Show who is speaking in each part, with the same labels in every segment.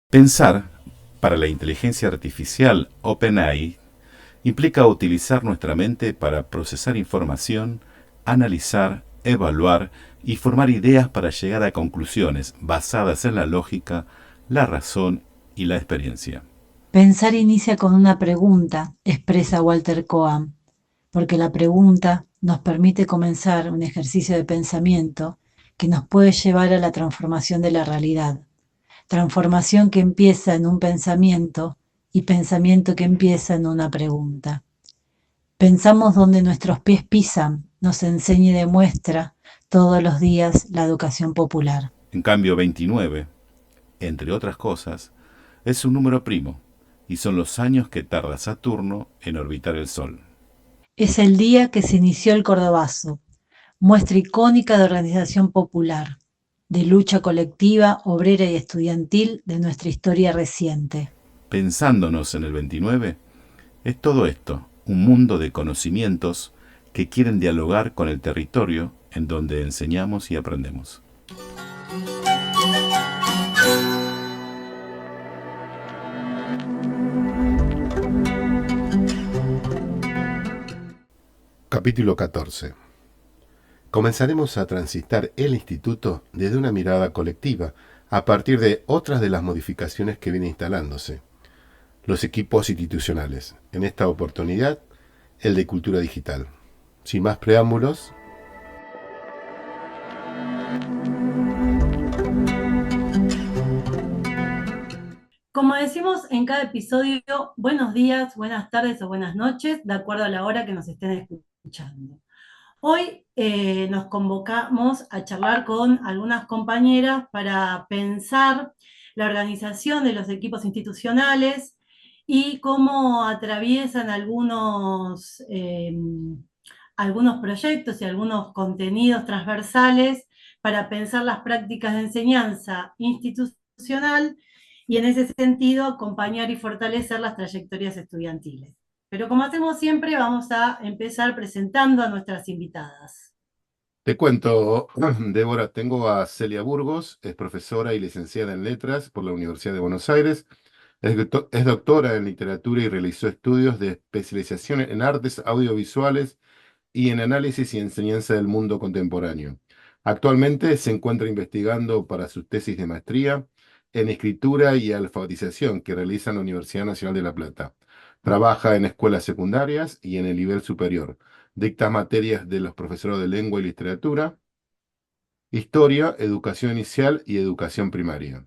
Speaker 1: Pensar, para la inteligencia artificial OpenAI, implica utilizar nuestra mente para procesar información, analizar, evaluar y formar ideas para llegar a conclusiones basadas en la lógica, la razón y la experiencia.
Speaker 2: Pensar inicia con una pregunta, expresa Walter Cohen, porque la pregunta nos permite comenzar un ejercicio de pensamiento que nos puede llevar a la transformación de la realidad. Transformación que empieza en un pensamiento y pensamiento que empieza en una pregunta. Pensamos donde nuestros pies pisan, nos enseña y demuestra todos los días la educación popular.
Speaker 1: En cambio, 29, entre otras cosas, es un número primo y son los años que tarda Saturno en orbitar el Sol.
Speaker 2: Es el día que se inició el Cordobazo, muestra icónica de organización popular, de lucha colectiva, obrera y estudiantil de nuestra historia reciente.
Speaker 1: Pensándonos en el 29, es todo esto, un mundo de conocimientos que quieren dialogar con el territorio en donde enseñamos y aprendemos.
Speaker 3: Capítulo 14. Comenzaremos a transitar el instituto desde una mirada colectiva, a partir de otras de las modificaciones que vienen instalándose. Los equipos institucionales. En esta oportunidad, el de cultura digital. Sin más preámbulos,
Speaker 4: Como decimos en cada episodio, buenos días, buenas tardes o buenas noches, de acuerdo a la hora que nos estén escuchando. Hoy nos convocamos a charlar con algunas compañeras para pensar la organización de los equipos institucionales y cómo atraviesan algunos proyectos y algunos contenidos transversales para pensar las prácticas de enseñanza institucional y en ese sentido acompañar y fortalecer las trayectorias estudiantiles. Pero como hacemos siempre, vamos a empezar presentando a nuestras invitadas.
Speaker 3: te cuento, Débora, tengo a Celia Burgos, es profesora y licenciada en Letras por la Universidad de Buenos Aires. Es doctora en literatura y realizó estudios de especialización en artes audiovisuales y en análisis y enseñanza del mundo contemporáneo. Actualmente se encuentra investigando para sus tesis de maestría en escritura y alfabetización que realiza en la Universidad Nacional de La Plata. Trabaja en escuelas secundarias y en el nivel superior. Dicta materias de los profesores de lengua y literatura, historia, educación inicial y educación primaria.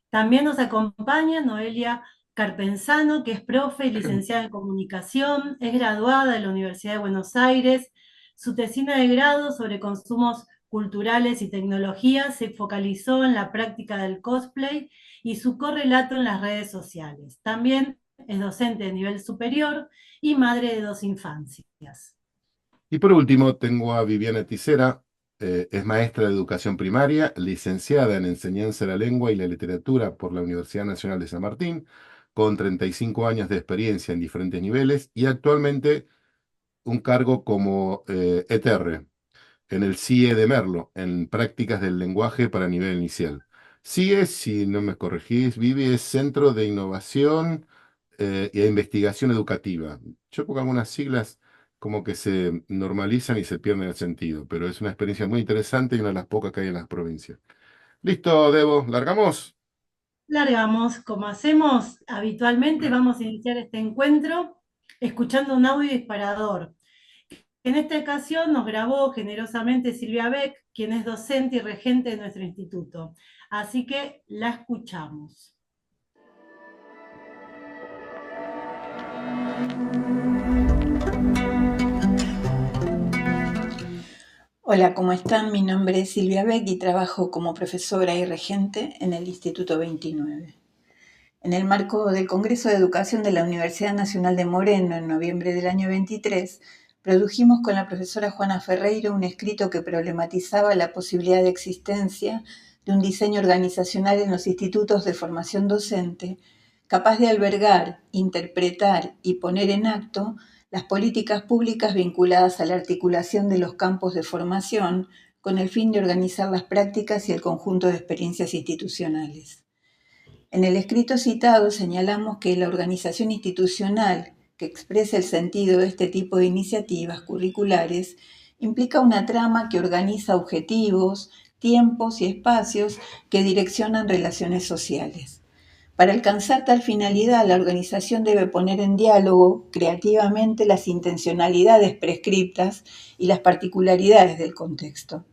Speaker 4: También nos acompaña Noelia Carpenzano, que es profe y licenciada en comunicación, es graduada de la Universidad de Buenos Aires. Su tesina de grado sobre consumos culturales y tecnología se focalizó en la práctica del cosplay y su correlato en las redes sociales. También es docente de nivel superior y madre de dos infancias.
Speaker 3: Y por último, tengo a Viviana Tisera, es maestra de educación primaria, licenciada en enseñanza de la lengua y la literatura por la Universidad Nacional de San Martín, con 35 años de experiencia en diferentes niveles y actualmente un cargo como ETR en el CIE de Merlo, en prácticas del lenguaje para nivel inicial. CIE, si no me corregís, Vivi, es Centro de Innovación y Investigación Educativa. Yo pongo algunas siglas como que se normalizan y se pierden el sentido, pero es una experiencia muy interesante y una de las pocas que hay en las provincias. Listo, Debo, ¿largamos?
Speaker 4: Largamos, como hacemos habitualmente, vamos a iniciar este encuentro escuchando un audio disparador. En esta ocasión nos grabó generosamente Silvia Beck, quien es docente y regente de nuestro instituto. Así que la escuchamos.
Speaker 5: Hola, ¿cómo están? Mi nombre es Silvia Beck y trabajo como profesora y regente en el Instituto 29. En el marco del Congreso de Educación de la Universidad Nacional de Moreno en noviembre del año 23, produjimos con la profesora Juana Ferreiro un escrito que problematizaba la posibilidad de existencia de un diseño organizacional en los institutos de formación docente capaz de albergar, interpretar y poner en acto las políticas públicas vinculadas a la articulación de los campos de formación con el fin de organizar las prácticas y el conjunto de experiencias institucionales. En el escrito citado señalamos que la organización institucional que expresa el sentido de este tipo de iniciativas curriculares implica una trama que organiza objetivos, tiempos y espacios que direccionan relaciones sociales. Para alcanzar tal finalidad, la organización debe poner en diálogo creativamente las intencionalidades prescriptas y las particularidades del contexto.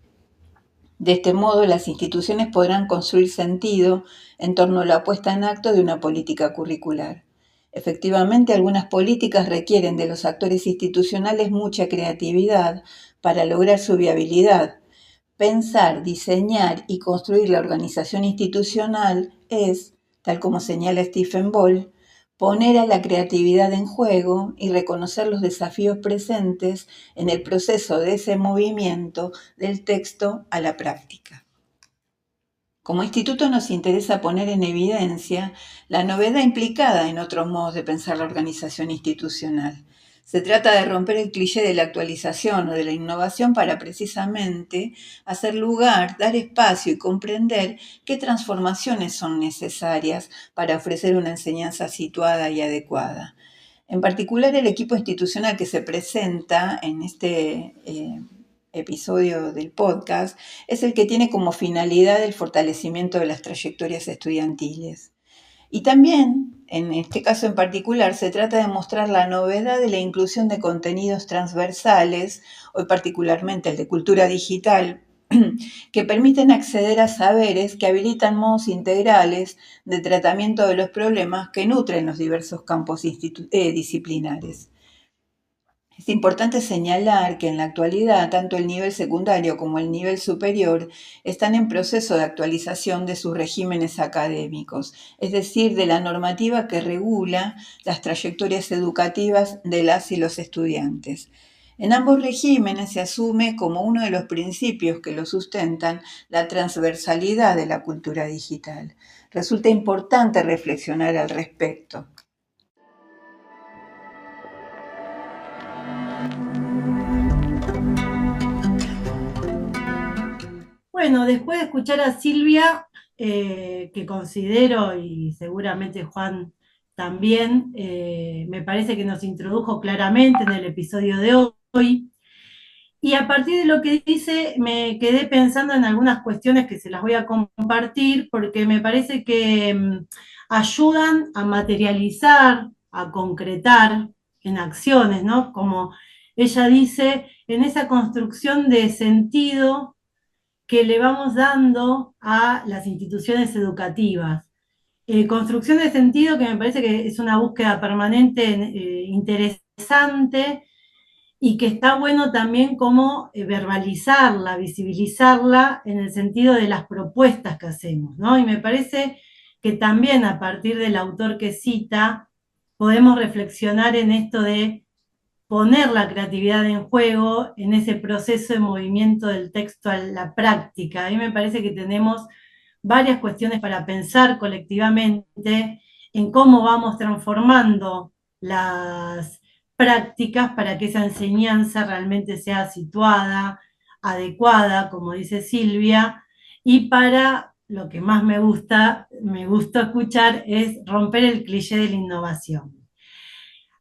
Speaker 5: De este modo, las instituciones podrán construir sentido en torno a la puesta en acto de una política curricular. Efectivamente, algunas políticas requieren de los actores institucionales mucha creatividad para lograr su viabilidad. Pensar, diseñar y construir la organización institucional es, tal como señala Stephen Ball, poner a la creatividad en juego y reconocer los desafíos presentes en el proceso de ese movimiento del texto a la práctica. Como instituto nos interesa poner en evidencia la novedad implicada en otros modos de pensar la organización institucional. Se trata de romper el cliché de la actualización o de la innovación para precisamente hacer lugar, dar espacio y comprender qué transformaciones son necesarias para ofrecer una enseñanza situada y adecuada. En particular, el equipo institucional que se presenta en este episodio del podcast es el que tiene como finalidad el fortalecimiento de las trayectorias estudiantiles. Y también, en este caso en particular, se trata de mostrar la novedad de la inclusión de contenidos transversales, hoy particularmente el de cultura digital, que permiten acceder a saberes que habilitan modos integrales de tratamiento de los problemas que nutren los diversos campos disciplinares. Es importante señalar que en la actualidad tanto el nivel secundario como el nivel superior están en proceso de actualización de sus regímenes académicos, es decir, de la normativa que regula las trayectorias educativas de las y los estudiantes. En ambos regímenes se asume como uno de los principios que lo sustentan la transversalidad de la cultura digital. Resulta importante reflexionar al respecto.
Speaker 4: Bueno, después de escuchar a Silvia, que considero, y seguramente Juan también, me parece que nos introdujo claramente en el episodio de hoy, y a partir de lo que dice, me quedé pensando en algunas cuestiones que se las voy a compartir, porque me parece que ayudan a materializar, a concretar en acciones, ¿no? Como ella dice, en esa construcción de sentido que le vamos dando a las instituciones educativas. Construcción de sentido que me parece que es una búsqueda permanente, interesante, y que está bueno también como verbalizarla, visibilizarla en el sentido de las propuestas que hacemos, ¿no? Y me parece que también a partir del autor que cita, podemos reflexionar en esto de poner la creatividad en juego en ese proceso de movimiento del texto a la práctica. A mí me parece que tenemos varias cuestiones para pensar colectivamente en cómo vamos transformando las prácticas para que esa enseñanza realmente sea situada, adecuada, como dice Silvia, y para lo que más me gusta escuchar es romper el cliché de la innovación.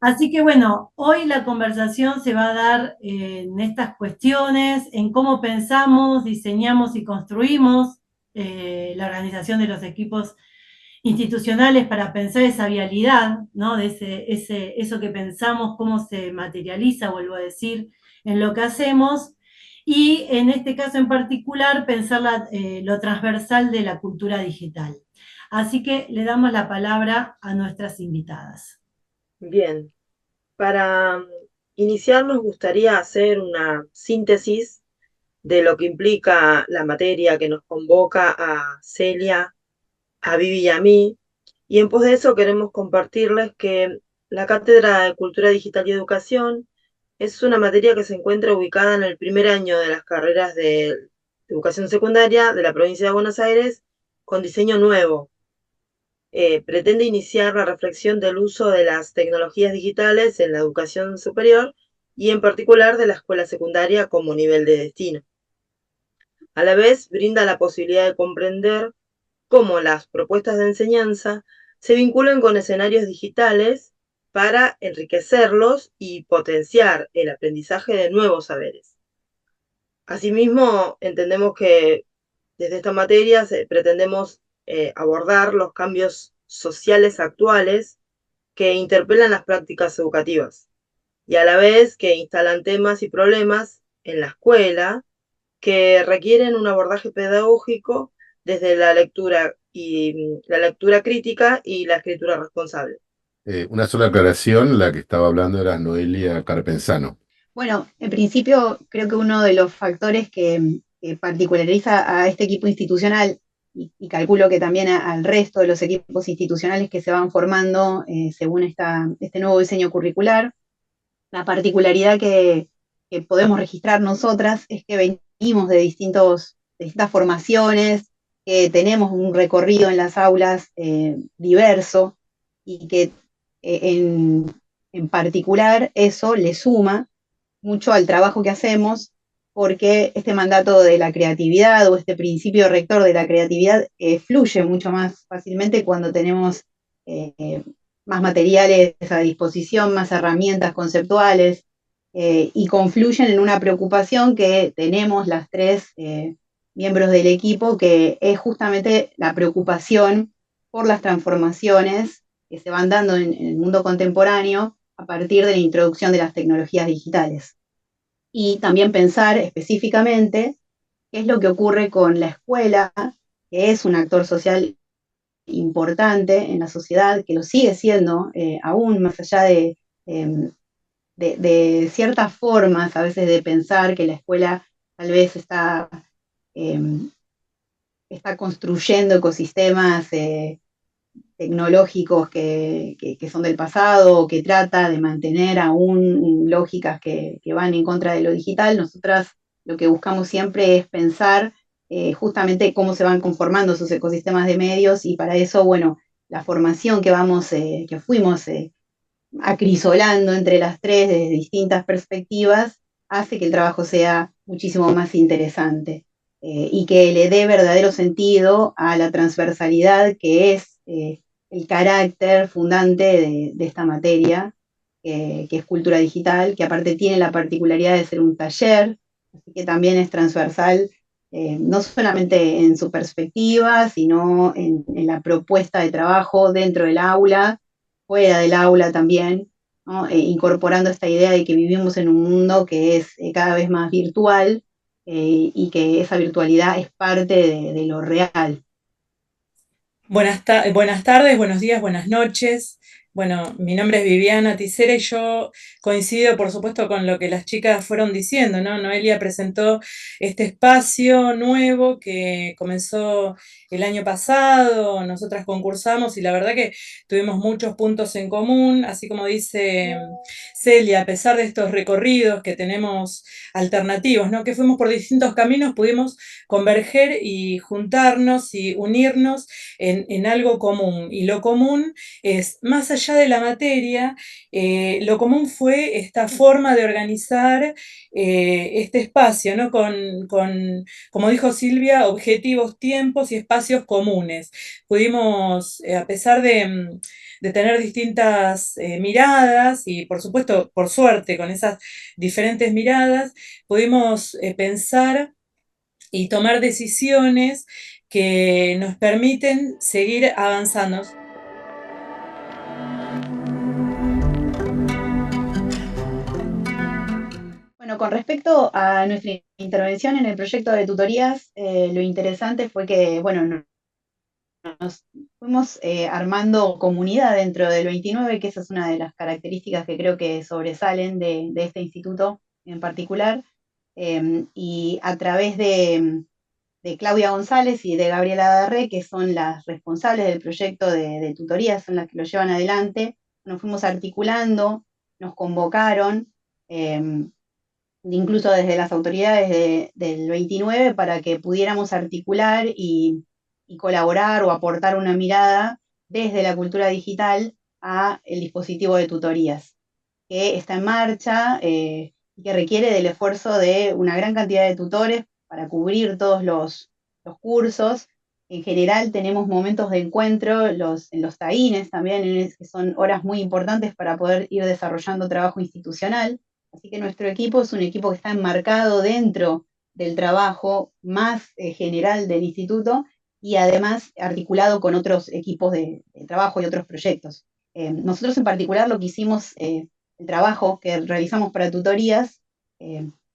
Speaker 4: Así que bueno, hoy la conversación se va a dar en estas cuestiones, en cómo pensamos, diseñamos y construimos la organización de los equipos institucionales para pensar esa vialidad, ¿no? De eso que pensamos, cómo se materializa, vuelvo a decir, en lo que hacemos, y en este caso en particular pensar lo transversal de la cultura digital. Así que le damos la palabra a nuestras invitadas.
Speaker 6: Bien, para iniciar nos gustaría hacer una síntesis de lo que implica la materia que nos convoca a Celia, a Vivi y a mí, y en pos de eso queremos compartirles que la Cátedra de Cultura Digital y Educación es una materia que se encuentra ubicada en el primer año de las carreras de educación secundaria de la provincia de Buenos Aires con diseño nuevo. Pretende iniciar la reflexión del uso de las tecnologías digitales en la educación superior y en particular de la escuela secundaria como nivel de destino. A la vez, brinda la posibilidad de comprender cómo las propuestas de enseñanza se vinculan con escenarios digitales para enriquecerlos y potenciar el aprendizaje de nuevos saberes. Asimismo, entendemos que desde esta materia pretendemos abordar los cambios sociales actuales que interpelan las prácticas educativas y a la vez que instalan temas y problemas en la escuela que requieren un abordaje pedagógico desde la lectura crítica y la escritura responsable.
Speaker 3: Una sola aclaración, la que estaba hablando era Noelia Carpenzano.
Speaker 5: Bueno, en principio creo que uno de los factores que particulariza a este equipo institucional y calculo que también al resto de los equipos institucionales que se van formando según este nuevo diseño curricular, la particularidad que podemos registrar nosotras es que venimos de distintas formaciones, que tenemos un recorrido en las aulas diverso y que en particular eso le suma mucho al trabajo que hacemos, porque este mandato de la creatividad o este principio rector de la creatividad fluye mucho más fácilmente cuando tenemos más materiales a disposición, más herramientas conceptuales, y confluyen en una preocupación que tenemos las tres miembros del equipo, que es justamente la preocupación por las transformaciones que se van dando en el mundo contemporáneo a partir de la introducción de las tecnologías digitales. Y también pensar específicamente qué es lo que ocurre con la escuela, que es un actor social importante en la sociedad, que lo sigue siendo, aún más allá de ciertas formas a veces de pensar que la escuela tal vez está construyendo ecosistemas tecnológicos que son del pasado, o que trata de mantener aún lógicas que van en contra de lo digital. Nosotras lo que buscamos siempre es pensar justamente cómo se van conformando esos ecosistemas de medios, y para eso, bueno, la formación que fuimos acrisolando entre las tres desde distintas perspectivas hace que el trabajo sea muchísimo más interesante y que le dé verdadero sentido a la transversalidad que es el carácter fundante de esta materia, que es cultura digital, que aparte tiene la particularidad de ser un taller, así que también es transversal, no solamente en su perspectiva, sino en la propuesta de trabajo dentro del aula, fuera del aula también, ¿no? Incorporando esta idea de que vivimos en un mundo que es cada vez más virtual y que esa virtualidad es parte de lo real.
Speaker 7: Buenas tardes, buenos días, buenas noches. Bueno, mi nombre es Viviana Tisera y yo coincido, por supuesto, con lo que las chicas fueron diciendo, ¿no? Noelia presentó este espacio nuevo que comenzó el año pasado, nosotras concursamos y la verdad que tuvimos muchos puntos en común, así como dice Celia, a pesar de estos recorridos que tenemos alternativos, ¿no? Que fuimos por distintos caminos, pudimos converger y juntarnos y unirnos en algo común. Y lo común es, más allá de la materia, lo común fue esta forma de organizar este espacio, ¿no? Como dijo Silvia, objetivos, tiempos y espacios comunes. Pudimos, a pesar de tener distintas miradas y por supuesto, por suerte, con esas diferentes miradas, pudimos pensar y tomar decisiones que nos permiten seguir avanzando.
Speaker 5: Bueno, con respecto a nuestra intervención en el proyecto de tutorías, lo interesante fue que, bueno, nos fuimos armando comunidad dentro del 29, que esa es una de las características que creo que sobresalen de este instituto en particular, y a través de Claudia González y de Gabriela Darré, que son las responsables del proyecto de tutorías, son las que lo llevan adelante, nos fuimos articulando, nos convocaron, incluso desde las autoridades del 29, para que pudiéramos articular y colaborar o aportar una mirada desde la cultura digital a el dispositivo de tutorías, que está en marcha y que requiere del esfuerzo de una gran cantidad de tutores para cubrir todos los cursos,
Speaker 8: En general tenemos momentos de encuentro en los taínes también, que son horas muy importantes para poder ir desarrollando trabajo institucional. Así que nuestro equipo es un equipo que está enmarcado dentro del trabajo más general del instituto y además articulado con otros equipos de trabajo y otros proyectos. Nosotros en particular lo que hicimos, el trabajo que realizamos para tutorías,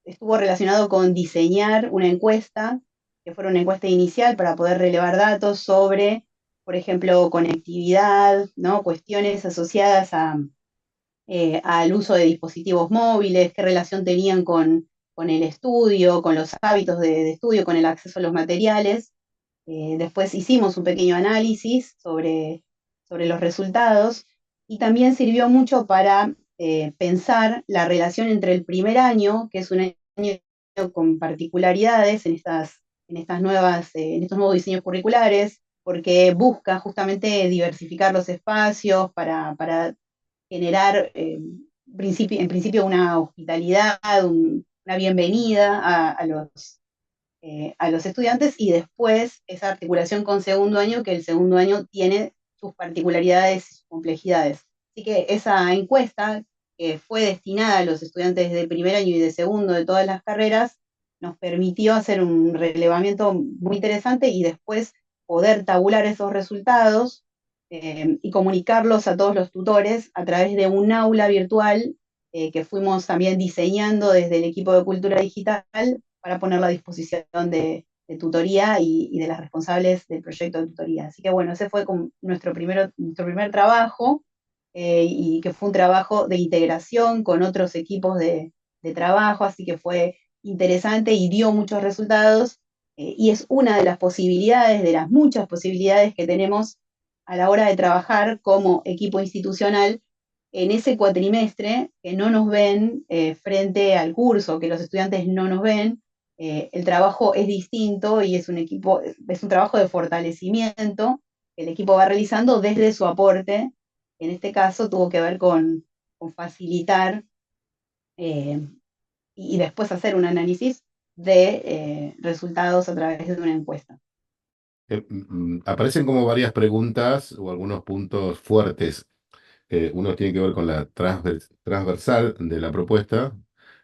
Speaker 8: estuvo relacionado con diseñar una encuesta que fuera una encuesta inicial para poder relevar datos sobre, por ejemplo, conectividad, ¿no? Cuestiones asociadas al uso de dispositivos móviles, qué relación tenían con el estudio, con los hábitos de estudio, con el acceso a los materiales. Después hicimos un pequeño análisis sobre los resultados y también sirvió mucho para pensar la relación entre el primer año, que es un año con particularidades en estos nuevos diseños curriculares, porque busca justamente diversificar los espacios para generar en principio una hospitalidad, una bienvenida a los estudiantes y después esa articulación con segundo año, que el segundo año tiene sus particularidades y sus complejidades. Así que esa encuesta, que fue destinada a los estudiantes de primer año y de segundo de todas las carreras, nos permitió hacer un relevamiento muy interesante y después poder tabular esos resultados y comunicarlos a todos los tutores a través de un aula virtual que fuimos también diseñando desde el equipo de cultura digital para ponerla a disposición de tutoría y de las responsables del proyecto de tutoría. Así que bueno, ese fue nuestro primer trabajo y que fue un trabajo de integración con otros equipos de trabajo, así que fue interesante y dio muchos resultados y es una de las posibilidades, de las muchas posibilidades que tenemos a la hora de trabajar como equipo institucional en ese cuatrimestre que no nos ven frente al curso, que los estudiantes no nos ven. El trabajo es distinto y es un trabajo de fortalecimiento que el equipo va realizando desde su aporte. En este caso tuvo que ver con facilitar eh, y después hacer un análisis de resultados a través de una encuesta.
Speaker 3: Aparecen como varias preguntas o algunos puntos fuertes. Uno tiene que ver con la transversal de la propuesta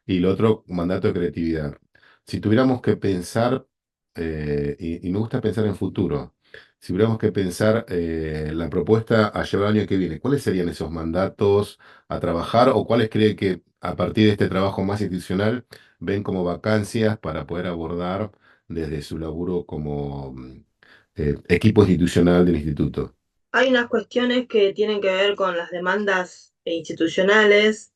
Speaker 3: y el otro, mandato de creatividad. Si tuviéramos que pensar, y me gusta pensar en futuro, si tuviéramos que pensar la propuesta a llevar el año que viene, ¿cuáles serían esos mandatos a trabajar o cuáles cree que a partir de este trabajo más institucional ven como vacancias para poder abordar desde su laburo como equipo institucional del instituto?
Speaker 6: Hay unas cuestiones que tienen que ver con las demandas institucionales,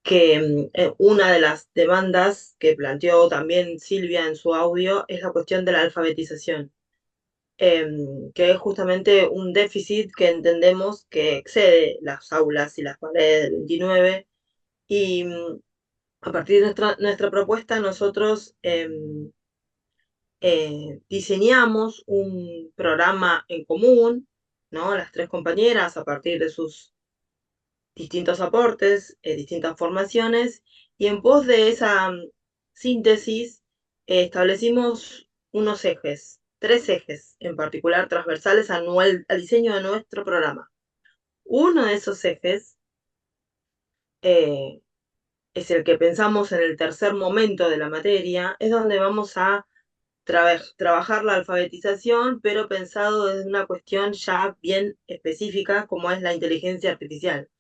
Speaker 6: que una de las demandas que planteó también Silvia en su audio es la cuestión de la alfabetización, que es justamente un déficit que entendemos que excede las aulas y las paredes del 29, y a partir de nuestra propuesta nosotros diseñamos un programa en común, ¿no? Las tres compañeras, a partir de sus distintos aportes, distintas formaciones, y en pos de esa síntesis establecimos unos ejes, tres ejes en particular transversales al diseño de nuestro programa. Uno de esos ejes es el que pensamos en el tercer momento de la materia, es donde vamos a trabajar la alfabetización, pero pensado desde una cuestión ya bien específica, como es la inteligencia artificial,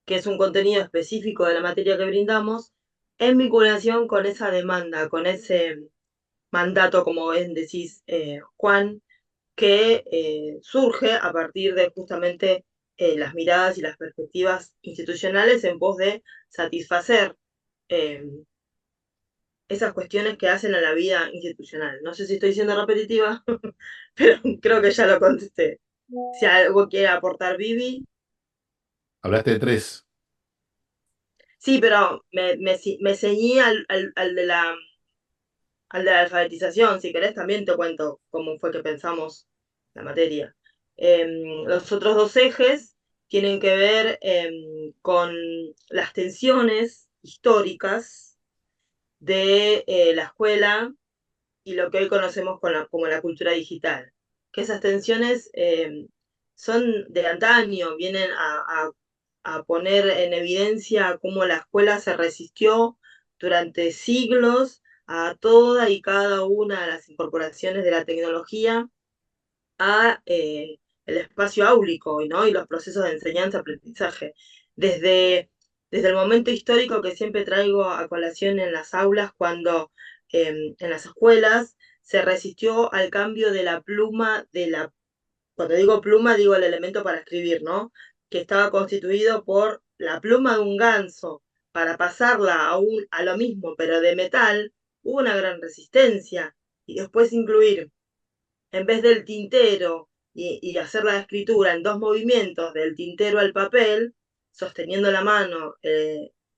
Speaker 6: que es un contenido específico de la materia que brindamos, en vinculación con esa demanda, con ese mandato, como bien decís, Juan, que surge a partir de justamente las miradas y las perspectivas institucionales en pos de satisfacer eh, esas cuestiones que hacen a la vida institucional. No sé si estoy siendo repetitiva, pero creo que ya lo contesté. Si algo quiere aportar Vivi.
Speaker 3: Hablaste de tres.
Speaker 6: Sí, pero me ceñí al de la alfabetización. Si querés, también te cuento cómo fue que pensamos la materia. Los otros dos ejes tienen que ver con las tensiones históricas de la escuela y lo que hoy conocemos como la cultura digital. Que esas tensiones son de antaño, vienen a poner en evidencia cómo la escuela se resistió durante siglos a toda y cada una de las incorporaciones de la tecnología a el espacio áulico, ¿no? Y los procesos de enseñanza-aprendizaje. Desde el momento histórico que siempre traigo a colación en las aulas, cuando en las escuelas se resistió al cambio de la pluma, cuando digo pluma digo el elemento para escribir, ¿no? Que estaba constituido por la pluma de un ganso, para pasarla a lo mismo, pero de metal, hubo una gran resistencia. Y después incluir, en vez del tintero y hacer la escritura en 2 movimientos, del tintero al papel, sosteniendo la mano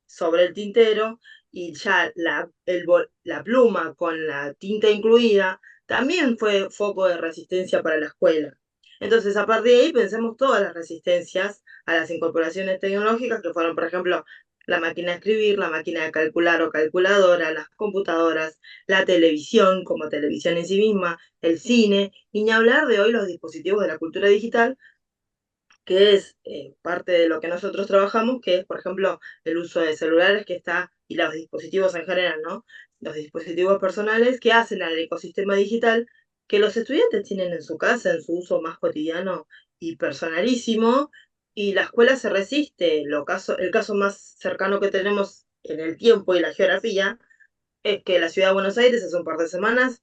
Speaker 6: sobre el tintero, y ya la pluma con la tinta incluida, también fue foco de resistencia para la escuela. Entonces, a partir de ahí, pensemos todas las resistencias a las incorporaciones tecnológicas que fueron, por ejemplo, la máquina de escribir, la máquina de calcular o calculadora, las computadoras, la televisión como televisión en sí misma, el cine, y ni hablar de hoy los dispositivos de la cultura digital, que es parte de lo que nosotros trabajamos, que es, por ejemplo, el uso de celulares y los dispositivos en general, ¿no? Los dispositivos personales que hacen al ecosistema digital que los estudiantes tienen en su casa, en su uso más cotidiano y personalísimo, y la escuela se resiste. El caso más cercano que tenemos en el tiempo y la geografía es que la ciudad de Buenos Aires hace un par de semanas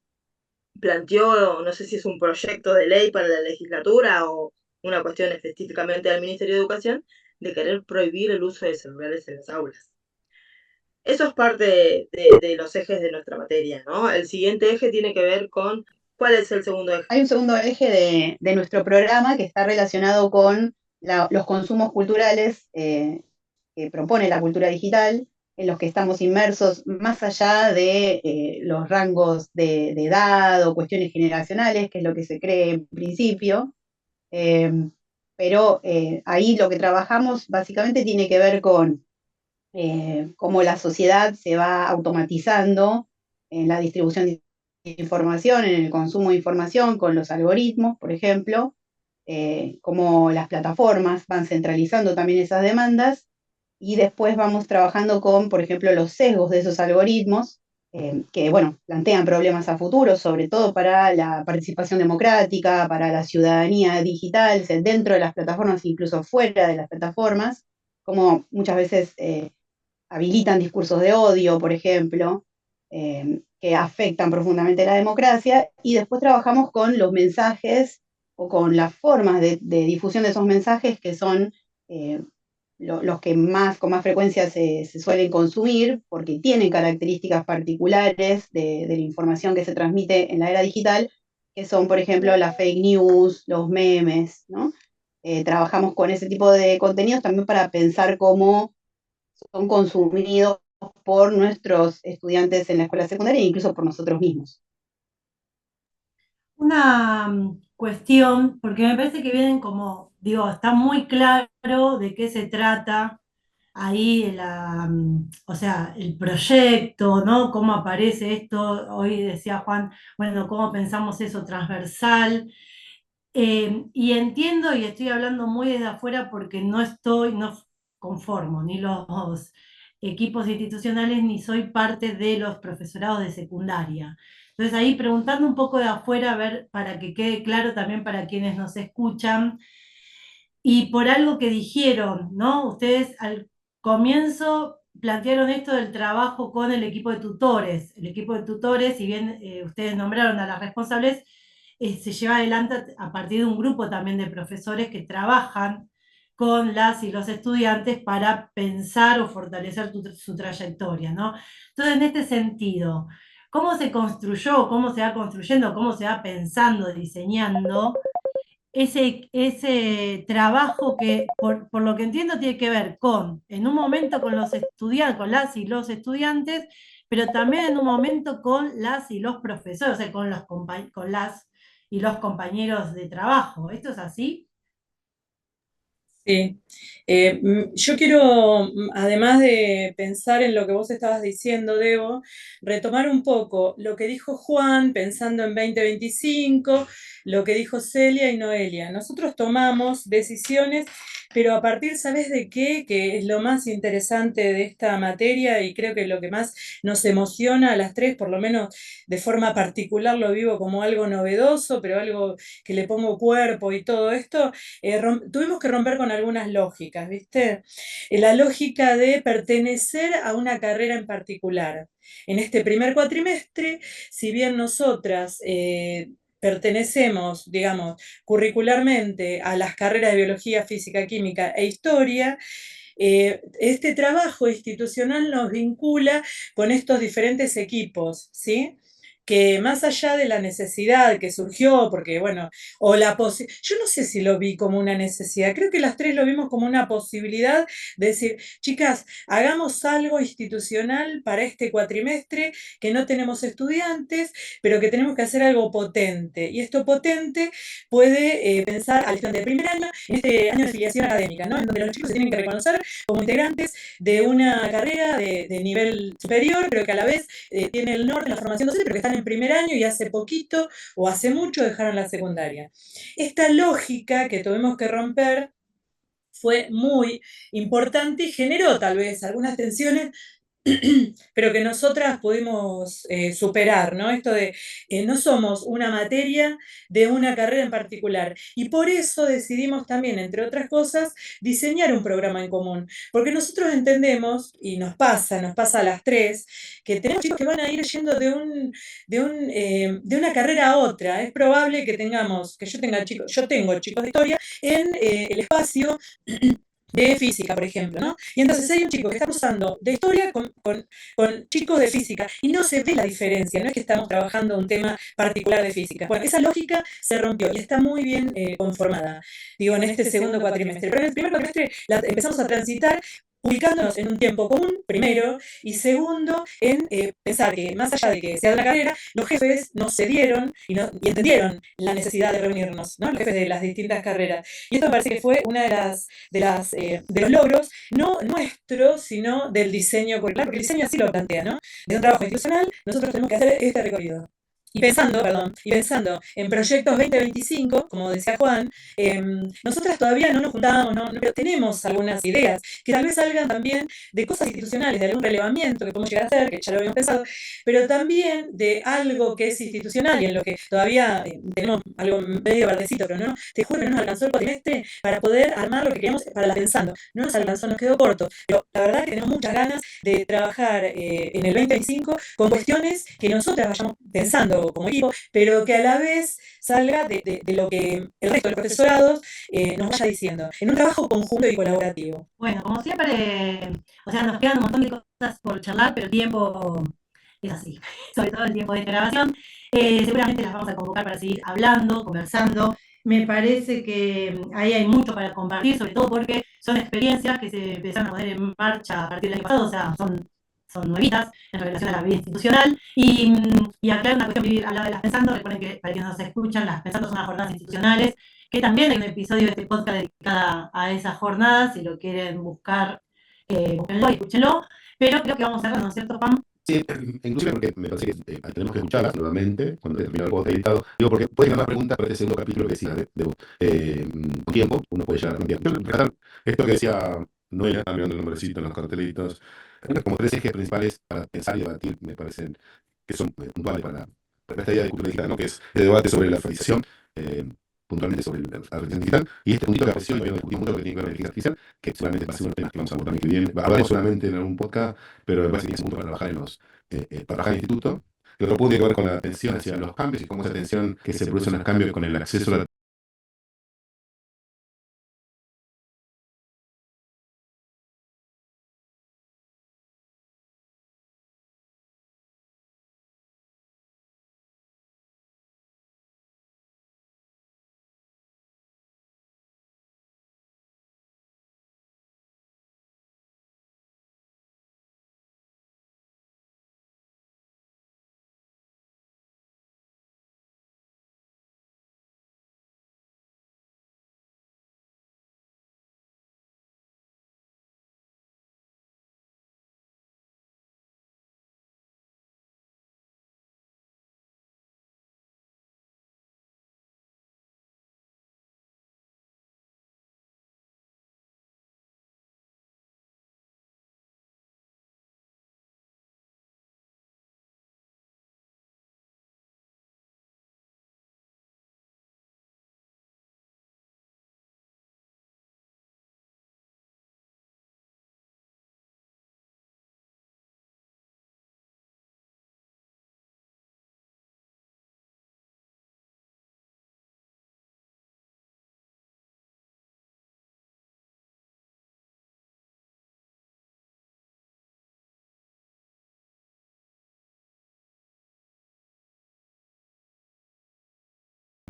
Speaker 6: planteó, no sé si es un proyecto de ley para la legislatura o una cuestión específicamente del Ministerio de Educación, de querer prohibir el uso de celulares en las aulas. Eso es parte de los ejes de nuestra materia, ¿no? El siguiente eje tiene que ver con, ¿cuál es el segundo eje?
Speaker 8: Hay un segundo eje de nuestro programa que está relacionado con los consumos culturales que propone la cultura digital, en los que estamos inmersos más allá de los rangos de edad o cuestiones generacionales, que es lo que se cree en principio. Pero ahí lo que trabajamos básicamente tiene que ver con cómo la sociedad se va automatizando en la distribución de información, en el consumo de información, con los algoritmos, por ejemplo, cómo las plataformas van centralizando también esas demandas, y después vamos trabajando con, por ejemplo, los sesgos de esos algoritmos, que, bueno, plantean problemas a futuro, sobre todo para la participación democrática, para la ciudadanía digital, dentro de las plataformas, incluso fuera de las plataformas, como muchas veces habilitan discursos de odio, por ejemplo, que afectan profundamente la democracia, y después trabajamos con los mensajes o con las formas de difusión de esos mensajes que son los que con más frecuencia se suelen consumir, porque tienen características particulares de la información que se transmite en la era digital, que son, por ejemplo, las fake news, los memes, ¿no? Trabajamos con ese tipo de contenidos también para pensar cómo son consumidos por nuestros estudiantes en la escuela secundaria e incluso por nosotros mismos.
Speaker 4: Una cuestión, porque me parece que vienen como, digo, está muy claro de qué se trata ahí, o sea, el proyecto, ¿no? Cómo aparece esto, hoy decía Juan, bueno, cómo pensamos eso transversal. Y entiendo y estoy hablando muy desde afuera porque no conformo ni los equipos institucionales ni soy parte de los profesorados de secundaria. Entonces ahí preguntando un poco de afuera, a ver, para que quede claro también para quienes nos escuchan, y por algo que dijeron, ¿no? Ustedes al comienzo plantearon esto del trabajo con el equipo de tutores. El equipo de tutores, si bien ustedes nombraron a las responsables, se lleva adelante a partir de un grupo también de profesores que trabajan con las y los estudiantes para pensar o fortalecer su trayectoria, ¿no? Entonces, en este sentido, ¿cómo se construyó, cómo se va construyendo, cómo se va pensando, diseñando ese trabajo que, por lo que entiendo, tiene que ver con, en un momento con los estudiantes, con las y los estudiantes, pero también en un momento con las y los profesores, o sea, con las y los compañeros de trabajo? ¿Esto es así?
Speaker 7: Sí. Yo quiero, además de pensar en lo que vos estabas diciendo, Debo, retomar un poco lo que dijo Juan, pensando en 2025, lo que dijo Celia y Noelia. Nosotros tomamos decisiones, pero a partir, ¿sabés de qué? Que es lo más interesante de esta materia y creo que lo que más nos emociona a las tres, por lo menos de forma particular lo vivo como algo novedoso, pero algo que le pongo cuerpo y todo esto. Tuvimos que romper con algunas lógicas, ¿viste? La lógica de pertenecer a una carrera en particular. En este primer cuatrimestre, si bien nosotras pertenecemos, digamos, curricularmente a las carreras de biología, física, química e historia, este trabajo institucional nos vincula con estos diferentes equipos, ¿sí? Que más allá de la necesidad que surgió, porque bueno, o la yo no sé si lo vi como una necesidad, creo que las tres lo vimos como una posibilidad de decir, chicas, hagamos algo institucional para este cuatrimestre, que no tenemos estudiantes, pero que tenemos que hacer algo potente. Y esto potente puede pensar al estudiante de primer año, en este año de filiación académica, ¿no? En donde los chicos se tienen que reconocer como integrantes de una carrera de nivel superior, pero que a la vez tiene el norte en la formación docente, pero que están en primer año y hace poquito o hace mucho dejaron la secundaria. Esta lógica que tuvimos que romper fue muy importante y generó tal vez algunas tensiones pero que nosotras pudimos superar, ¿no? Esto de no somos una materia de una carrera en particular. Y por eso decidimos también, entre otras cosas, diseñar un programa en común. Porque nosotros entendemos, y nos pasa a las tres, que tenemos chicos que van a ir yendo de una carrera a otra. Es probable que tengamos, que yo tengo chicos de historia en el espacio de física, por ejemplo, ¿no? Y entonces hay un chico que está cursando de historia con chicos de física y no se ve la diferencia, no es que estamos trabajando un tema particular de física. Bueno, esa lógica se rompió y está muy bien conformada, digo, en este segundo cuatrimestre. Pero en el primer cuatrimestre empezamos a transitar ubicándonos en un tiempo común, primero, y segundo, en pensar que más allá de que sea una carrera, los jefes nos cedieron y entendieron la necesidad de reunirnos, ¿no? Los jefes de las distintas carreras. Y esto me parece que fue una de los logros, no nuestros, sino del diseño curricular, porque el diseño así lo plantea, ¿no? De un trabajo institucional, nosotros tenemos que hacer este recorrido. Y pensando en proyectos 2025, como decía Juan, nosotras todavía no nos juntábamos, pero tenemos algunas ideas que tal vez salgan también de cosas institucionales, de algún relevamiento que podemos llegar a hacer, que ya lo habíamos pensado, pero también de algo que es institucional y en lo que todavía tenemos algo medio verdecito, pero no, te juro que no nos alcanzó el cuatrimestre para poder armar lo que queríamos para la pensando. No nos alcanzó, nos quedó corto, pero la verdad que tenemos muchas ganas de trabajar en el 2025 con cuestiones que nosotras vayamos pensando como equipo, pero que a la vez salga de lo que el resto de los profesorados nos vaya diciendo, en un trabajo conjunto y colaborativo.
Speaker 4: Bueno, como siempre, o sea, nos quedan un montón de cosas por charlar, pero el tiempo es así, sobre todo el tiempo de grabación. Seguramente las vamos a convocar para seguir hablando, conversando. Me parece que ahí hay mucho para compartir, sobre todo porque son experiencias que se empezaron a poner en marcha a partir del año pasado, o sea, son nuevitas en relación a la vida institucional. Y aclarar una cuestión, hablaba de las pensando, recuerden que para quienes nos escuchan, las pensando son las jornadas institucionales, que también hay un episodio de este podcast dedicado a esas jornadas, si lo quieren buscar, búsquenlo y escúchenlo, pero creo que vamos a cerrar, ¿no es cierto, Pam?
Speaker 3: Sí, inclusive porque me parece que tenemos que escucharlas nuevamente cuando termine el podcast editado. Digo, porque puede haber más preguntas para este segundo capítulo que decía con tiempo, uno puede llegar a cambiar. Yo rescatar esto que decía Noelia, cambiando el nombrecito en los cartelitos, como tres ejes principales para pensar y debatir, me parecen que son puntuales para esta idea de cultura digital, ¿no? Que es el debate sobre la alfabetización, eh, puntualmente sobre la alfabetización digital, y este puntito que apareció, y habíamos discutido mucho que tiene que ver con la inteligencia artificial, que seguramente va a ser un tema que vamos a abordar el que viene. Hablaremos seguramente en algún podcast, pero me parece que es un punto para trabajar para trabajar en el instituto. Y otro punto tiene que ver con la atención hacia los cambios y cómo esa atención que se produce en los cambios con el acceso a la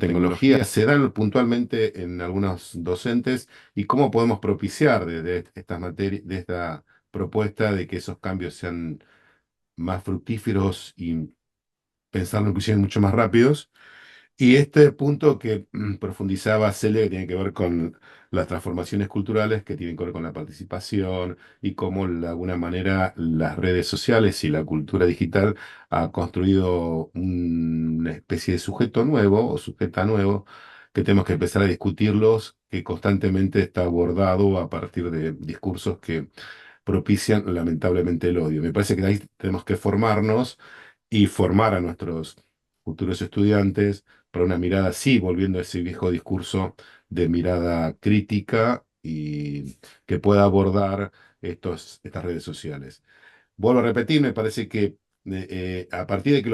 Speaker 3: tecnología se dan puntualmente en algunos docentes y cómo podemos propiciar de estas materias, de esta propuesta de que esos cambios sean más fructíferos y pensarlo inclusive mucho más rápidos. Y este punto que profundizaba Celia, que tiene que ver con las transformaciones culturales, que tienen que ver con la participación y cómo de alguna manera las redes sociales y la cultura digital ha construido una especie de sujeto nuevo o sujeta nuevo que tenemos que empezar a discutirlos, que constantemente está abordado a partir de discursos que propician lamentablemente el odio. Me parece que ahí tenemos que formarnos y formar a nuestros futuros estudiantes para una mirada así, volviendo a ese viejo discurso de mirada crítica y que pueda abordar estas redes sociales. Vuelvo a repetir, me parece que a partir de que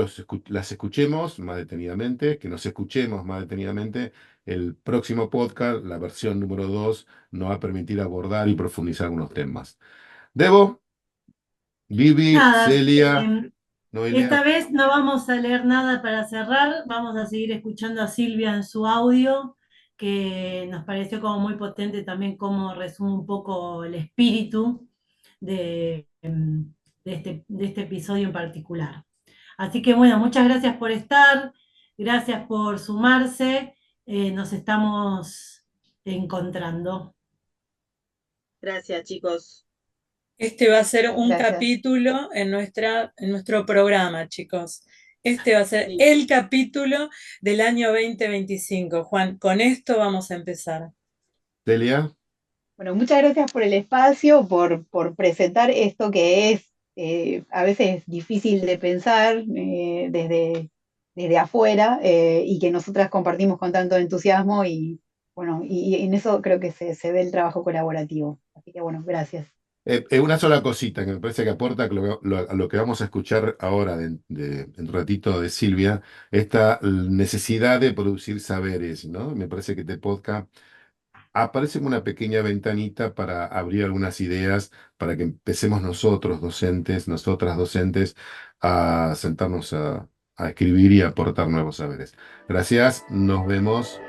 Speaker 3: las escuchemos más detenidamente, que nos escuchemos más detenidamente, el próximo podcast, la versión número 2, nos va a permitir abordar y profundizar algunos temas. Debo, Vivi,
Speaker 4: Nada,
Speaker 3: Celia,
Speaker 4: esta
Speaker 3: Noelia.
Speaker 4: vez no vamos a leer nada para cerrar, vamos a seguir escuchando a Silvia en su audio, que nos pareció como muy potente también cómo resume un poco el espíritu de este episodio en particular. Así que bueno, muchas gracias por estar, gracias por sumarse, nos estamos encontrando.
Speaker 6: Gracias, chicos.
Speaker 7: Este va a ser un
Speaker 5: Gracias.
Speaker 7: capítulo en nuestro programa, chicos. Este va a ser
Speaker 6: Sí.
Speaker 7: el capítulo del año 2025. Juan, con esto vamos a empezar.
Speaker 3: Celia.
Speaker 8: Bueno, muchas gracias por el espacio, por presentar esto que es a veces difícil de pensar desde afuera y que nosotras compartimos con tanto entusiasmo y bueno, y en eso creo que se ve el trabajo colaborativo. Así que bueno, gracias.
Speaker 3: Una sola cosita que me parece que aporta a lo que vamos a escuchar ahora en un ratito de Silvia, esta necesidad de producir saberes, ¿no? Me parece que este podcast aparece como una pequeña ventanita para abrir algunas ideas, para que empecemos nosotros, docentes, nosotras docentes, a sentarnos a escribir y a aportar nuevos saberes. Gracias, nos vemos.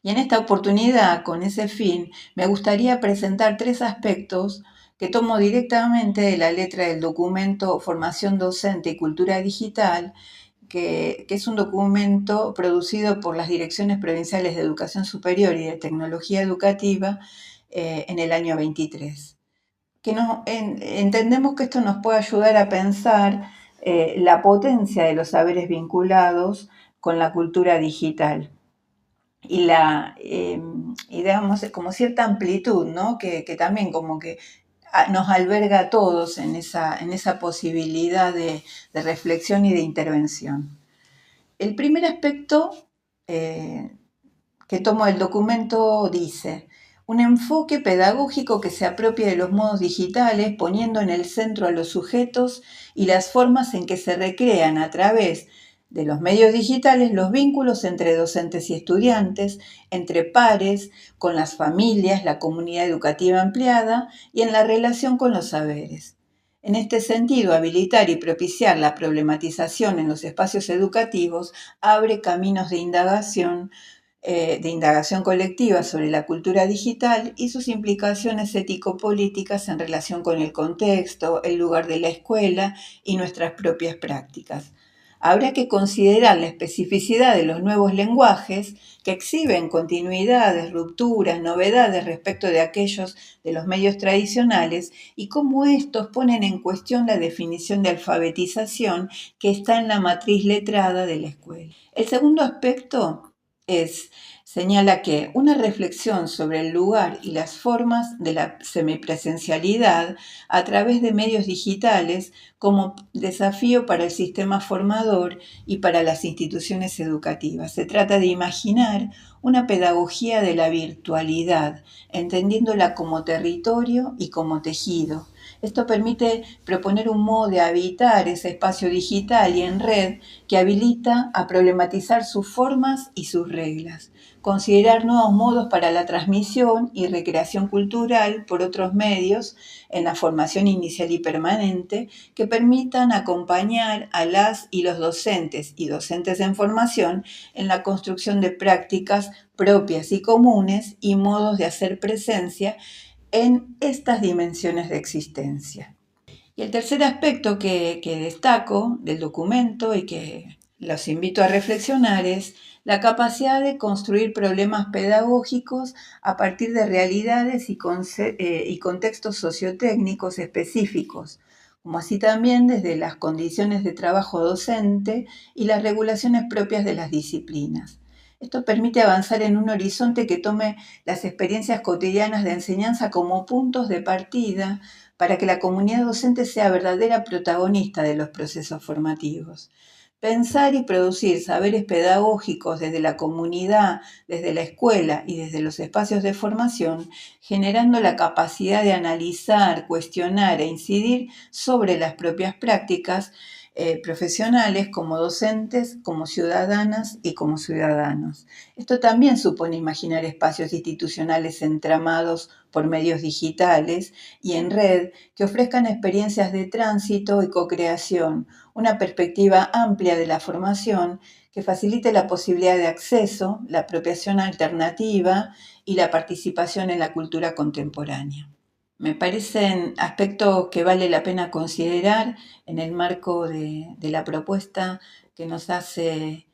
Speaker 5: Y en esta oportunidad, con ese fin, me gustaría presentar 3 aspectos que tomo directamente de la letra del documento Formación Docente y Cultura Digital, que es un documento producido por las Direcciones Provinciales de Educación Superior y de Tecnología Educativa en el año 23. Entendemos que esto nos puede ayudar a pensar la potencia de los saberes vinculados con la cultura digital y digamos, como cierta amplitud, ¿no? Que también como que nos alberga a todos en esa posibilidad de reflexión y de intervención. El primer aspecto que tomo del documento dice: un enfoque pedagógico que se apropie de los modos digitales, poniendo en el centro a los sujetos y las formas en que se recrean a través de los medios digitales los vínculos entre docentes y estudiantes, entre pares, con las familias, la comunidad educativa ampliada y en la relación con los saberes. En este sentido, habilitar y propiciar la problematización en los espacios educativos abre caminos de indagación colectiva sobre la cultura digital y sus implicaciones ético-políticas en relación con el contexto, el lugar de la escuela y nuestras propias prácticas. Habrá que considerar la especificidad de los nuevos lenguajes que exhiben continuidades, rupturas, novedades respecto de aquellos de los medios tradicionales y cómo estos ponen en cuestión la definición de alfabetización que está en la matriz letrada de la escuela. El segundo aspecto señala que una reflexión sobre el lugar y las formas de la semipresencialidad a través de medios digitales como desafío para el sistema formador y para las instituciones educativas. Se trata de imaginar una pedagogía de la virtualidad, entendiéndola como territorio y como tejido. Esto permite proponer un modo de habitar ese espacio digital y en red que habilita a problematizar sus formas y sus reglas, considerar nuevos modos para la transmisión y recreación cultural por otros medios en la formación inicial y permanente que permitan acompañar a las y los docentes y docentes en formación en la construcción de prácticas propias y comunes y modos de hacer presencia en estas dimensiones de existencia. Y el tercer aspecto que destaco del documento y que los invito a reflexionar es la capacidad de construir problemas pedagógicos a partir de realidades y contextos sociotécnicos específicos, como así también desde las condiciones de trabajo docente y las regulaciones propias de las disciplinas. Esto permite avanzar en un horizonte que tome las experiencias cotidianas de enseñanza como puntos de partida para que la comunidad docente sea verdadera protagonista de los procesos formativos. Pensar y producir saberes pedagógicos desde la comunidad, desde la escuela y desde los espacios de formación, generando la capacidad de analizar, cuestionar e incidir sobre las propias prácticas profesionales como docentes, como ciudadanas y como ciudadanos. Esto también supone imaginar espacios institucionales entramados por medios digitales y en red que ofrezcan experiencias de tránsito y co-creación, una perspectiva amplia de la formación que facilite la posibilidad de acceso, la apropiación alternativa y la participación en la cultura contemporánea. Me parecen aspectos que vale la pena considerar en el marco de la propuesta que nos hace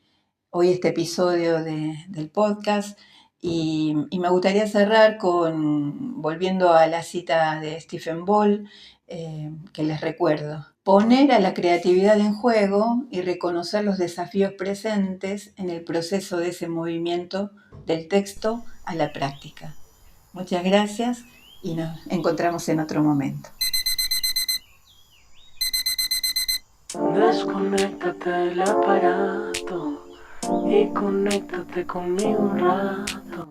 Speaker 5: hoy este episodio del podcast. Y me gustaría cerrar volviendo a la cita de Stephen Ball, que les recuerdo. Poner a la creatividad en juego y reconocer los desafíos presentes en el proceso de ese movimiento del texto a la práctica. Muchas gracias y nos encontramos en otro momento.
Speaker 9: Desconéctate del aparato y conéctate conmigo un rato.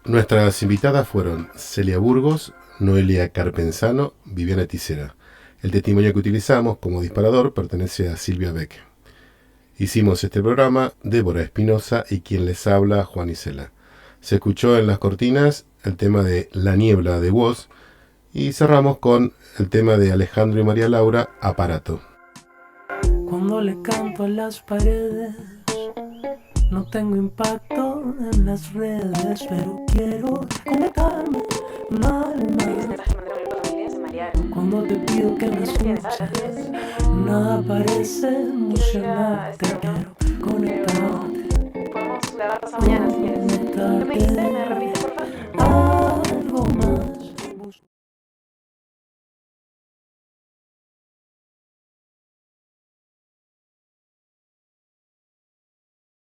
Speaker 3: Nuestras invitadas fueron Celia Burgos, Noelia Carpenzano, Viviana Tisera. El testimonio que utilizamos como disparador pertenece a Silvia Beck. Hicimos este programa Débora Espinosa y quien les habla, Juan Isela. Se escuchó en las cortinas el tema de La niebla de Woz y cerramos con el tema de Alejandro y María Laura, Aparato.
Speaker 9: Cuando le canto a las paredes, no tengo impacto en las redes, pero quiero conectarme mal. Cuando te pido que me escuches, nada parece emocionarte, quiero conectarte.
Speaker 10: Podemos grabar hasta mañana si quieres. No me dices, me